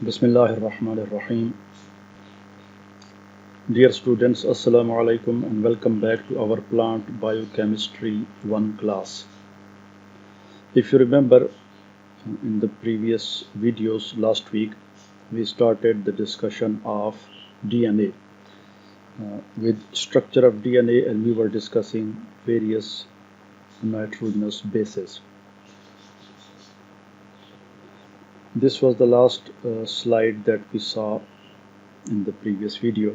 Bismillahirrahmanirrahim. Dear students, Assalamu alaikum and welcome back to our Plant Biochemistry 1 class. If you remember, in the previous videos last week, we started the discussion of DNA with structure of DNA, and we were discussing various nitrogenous bases. This was the last slide that we saw in the previous video.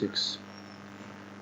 6.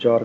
4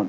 1,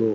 2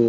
2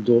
2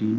3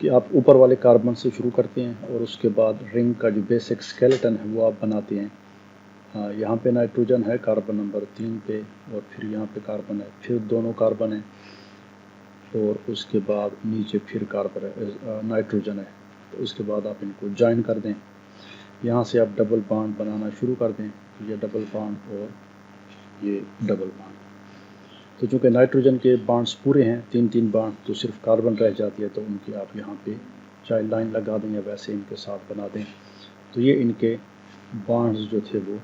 کہ آپ اوپر والے carbon سے شروع کرتے ہیں اور اس کے بعد رنگ کا جو بیسک اسکیلیٹن ہے وہ آپ بناتے ہیں. یہاں پہ نائٹروجن ہے کاربن نمبر 3 پہ، اور پھر یہاں پہ کاربن ہے، پھر دونوں کاربن ہیں، اور اس کے بعد نیچے پھر کاربن ہے، نائٹروجن ہے. تو اس کے بعد آپ ان کو جوائن کر دیں. یہاں سے آپ ڈبل بانڈ بنانا شروع کر دیں. یہ ڈبل بانڈ اور یہ ڈبل بانڈ. تو چونکہ نائٹروجن کے بانڈز پورے ہیں 3 بانڈ، تو صرف کاربن رہ جاتی ہے، تو ان کی آپ یہاں پہ چاہے لائن لگا دیں یا ویسے ان کے ساتھ بنا دیں. تو یہ ان کے بانڈز جو تھے وہ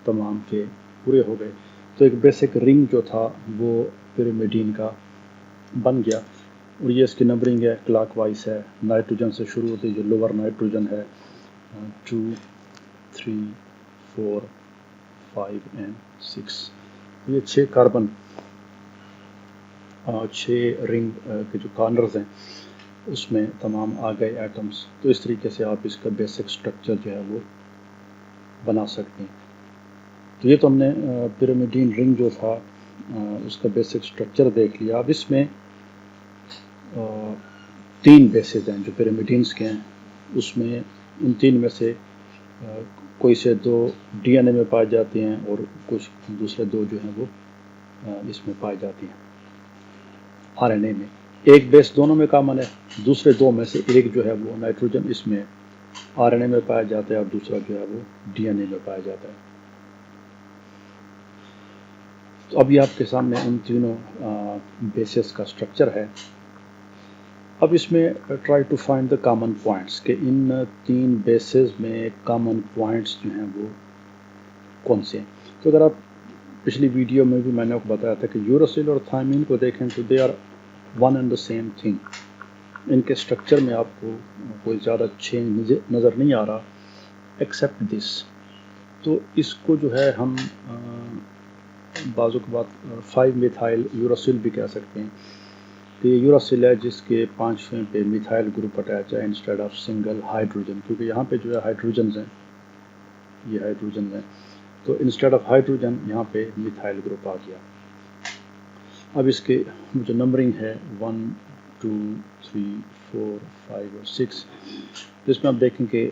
تمام کے پورے ہو گئے. تو ایک بیسک رنگ جو تھا وہ پیریمیڈین کا بن گیا. اور یہ اس کی نمبرنگ ہے، کلاک وائز ہے. نائٹروجن سے شروع ہوتی جو لوور نائٹروجن ہے 2 3 4 5 and 6. یہ 6 کاربن 6 رنگ کے جو کارنرز ہیں اس میں تمام آ گئے ایٹمز. تو اس طریقے سے آپ اس کا بیسک سٹرکچر جو ہے وہ بنا سکتے ہیں. تو یہ تو ہم نے پیرامیڈین رنگ جو تھا اس کا بیسک سٹرکچر دیکھ لیا. اب اس میں 3 بیسز ہیں جو پیرامیڈینز کے ہیں. اس میں ان 3 میں سے کوئی سے 2 ڈی این اے میں پائے جاتے ہیں اور کچھ دوسرے 2 جو ہیں وہ اس میں پائے جاتے ہیں آر این اے میں. ایک بیس دونوں میں کامن ہے، دوسرے 2 میں سے ایک جو ہے وہ نائٹروجن اس میں آر این اے میں پایا جاتا ہے اور دوسرا جو ہے وہ ڈی این اے میں پایا جاتا ہے. تو ابھی آپ کے سامنے ان تینوں بیسز کا سٹرکچر ہے. اب اس میں try to find the common points کہ ان 3 بیسز میں کامن پوائنٹس جو ہیں وہ کون سے ہیں. تو اگر آپ پچھلی ویڈیو میں بھی میں نے آپ کو بتایا تھا کہ یوراسل اور تھائمین کو دیکھیں تو they are one and the same thing. ان کے سٹرکچر میں آپ کو کوئی زیادہ چینج نظر نہیں آ رہا ایکسیپٹ دس. تو اس کو جو ہے ہم بعض اوقات 5 میتھائل یوراسل بھی کہہ سکتے ہیں. کہ یہ یوراسل ہے جس کے 5ویں پہ میتھائل گروپ اٹیچ ہے انسٹیڈ آف سنگل ہائیڈروجن، کیونکہ یہاں پہ جو ہے ہائیڈروجنز ہیں، یہ ہائیڈروجنز ہیں، تو انسٹیڈ آف ہائیڈروجن یہاں پہ میتھائل گروپ آ گیا. اب اس کے جو نمبرنگ ہے 1 2 3 4 5 اور 6، جس میں آپ دیکھیں کہ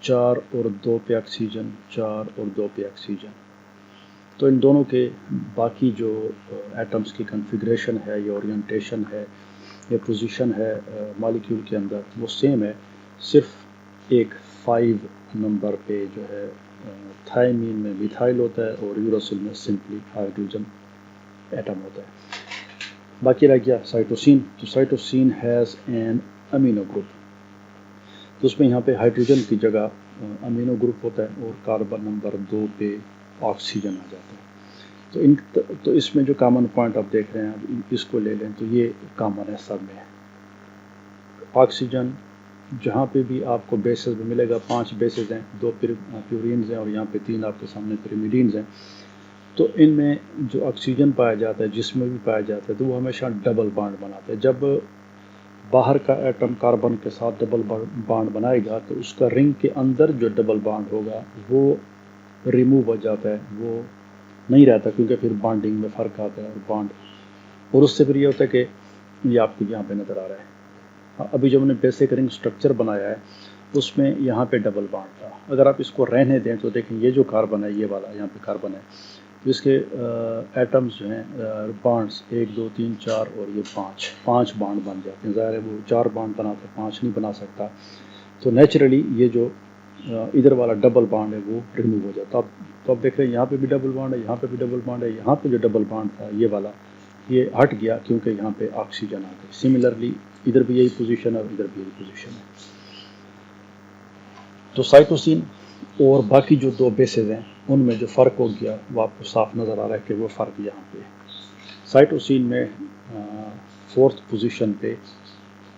4 اور 2 پہ آکسیجن، 4 اور 2 پہ آکسیجن. تو ان دونوں کے باقی جو ایٹمز کی کنفیگریشن ہے یا اورینٹیشن ہے یا پوزیشن ہے مالیکیول کے اندر وہ سیم ہے. صرف ایک 5 نمبر پہ جو ہے تھائمین میں میتھائل ہوتا ہے اور یوراسل میں سمپلی ہائیڈروجن ایٹم ہوتا ہے. باقی رہ گیا سائٹوسین. تو cytosine has an amino group. تو اس میں یہاں پہ ہائیڈروجن کی جگہ امینو گروپ ہوتا ہے اور کاربن نمبر 2 پہ آکسیجن آ جاتا ہے. تو اس میں جو کامن پوائنٹ آپ دیکھ رہے ہیں، اب اس کو لے لیں تو یہ کامن ہے سب میں. آکسیجن جہاں پہ بھی آپ کو بیسز میں ملے گا، 5 بیسز ہیں، 2 پیورینز ہیں اور یہاں پہ 3 آپ کے سامنے پیریمیڈینز ہیں. تو ان میں جو آکسیجن پایا جاتا ہے جس میں بھی پایا جاتا ہے تو وہ ہمیشہ ڈبل بانڈ بناتا ہے. جب باہر کا ایٹم کاربن کے ساتھ ڈبل بانڈ بنائے گا تو اس کا رنگ کے اندر جو ڈبل بانڈ ہوگا وہ ریموو ہو جاتا ہے، وہ نہیں رہتا، کیونکہ پھر بانڈنگ میں فرق آتا ہے اور بانڈ. اور اس سے پھر یہ ہوتا ہے کہ یہ آپ کو یہاں پہ نظر آ رہا ہے. ابھی جو ہم نے بیسک رنگ سٹرکچر بنایا ہے اس میں یہاں پہ ڈبل بانڈ تھا. اگر آپ اس کو رہنے دیں تو دیکھیں یہ جو کاربن ہے، یہ والا یہاں پہ کاربن ہے، اس کے ایٹمز جو ہیں بانڈز 1 2 3 4 اور یہ 5 بانڈ بن جاتے ہیں. ظاہر ہے وہ 4 بانڈ بناتا ہے، 5 نہیں بنا سکتا. تو نیچرلی یہ جو ادھر والا ڈبل بانڈ ہے وہ ریموو ہو جاتا. تو آپ دیکھ رہے ہیں یہاں پہ بھی ڈبل بانڈ ہے، یہاں پہ بھی ڈبل بانڈ ہے. یہاں پہ جو ڈبل بانڈ تھا یہ والا یہ ہٹ گیا کیونکہ یہاں پہ آکسیجن آ گئی. سملرلی ادھر بھی یہی پوزیشن ہے اور ادھر بھی یہی پوزیشن ہے. تو سائٹوسین اور باقی جو 2 بیسز ہیں ان میں جو فرق ہو گیا وہ آپ کو صاف نظر آ رہا ہے کہ وہ فرق یہاں پہ سائٹوسین میں 4th پوزیشن پہ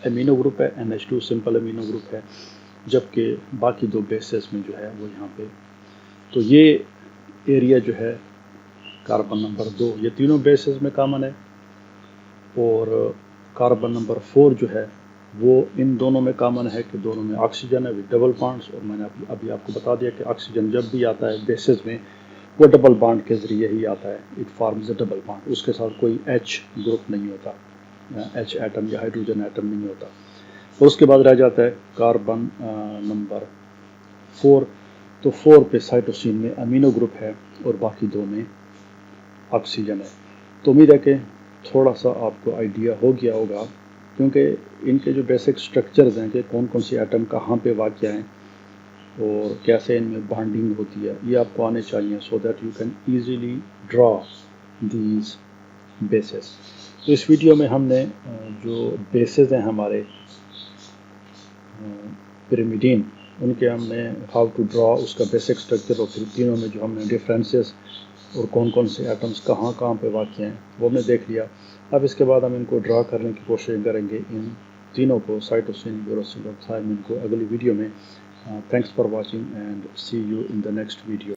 امینو گروپ ہے، NH2 سمپل امینو گروپ ہے، جبکہ باقی 2 بیسز میں جو ہے وہ یہاں پہ. تو یہ ایریا جو ہے کاربن نمبر 2 یہ تینوں بیسز میں کامن ہے، اور کاربن نمبر 4 جو ہے وہ ان دونوں میں کامن ہے کہ دونوں میں آکسیجن ہے ود ڈبل بانڈس. اور میں نے ابھی آپ کو بتا دیا کہ آکسیجن جب بھی آتا ہے بیسز میں وہ ڈبل بانڈ کے ذریعے ہی آتا ہے. It forms a double bond. اس کے ساتھ کوئی H گروپ نہیں ہوتا، H ایٹم یا ہائیڈروجن ایٹم نہیں ہوتا. اور اس کے بعد رہ جاتا ہے کاربن نمبر 4. تو 4 پہ سائٹوسین میں امینو گروپ ہے اور باقی 2 میں آکسیجن ہے. تو امید ہے کہ تھوڑا سا آپ کو آئیڈیا ہو گیا ہوگا، کیونکہ ان کے جو بیسک سٹرکچرز ہیں کہ کون کون سی ایٹم کہاں پہ واقع ہیں اور کیسے ان میں بانڈنگ ہوتی ہے، یہ آپ کو آنے چاہیے so that you can easily draw these bases. تو اس ویڈیو میں ہم نے جو بیسز ہیں ہمارے پیرامیڈین، ان کے ہم نے ہاؤ ٹو ڈرا اس کا بیسک سٹرکچر، اور پھر تینوں میں جو ہم نے ڈفرینسز اور کون کون سے ایٹمز کہاں کہاں پہ واقع ہیں وہ ہم نے دیکھ لیا. اب اس کے بعد ہم ان کو ڈرا کرنے کی کوشش کریں گے، ان تینوں کو، سائٹوسین، یوروسل اور تھائمین کو، اگلی ویڈیو میں. Thanks for watching and see you in the next video.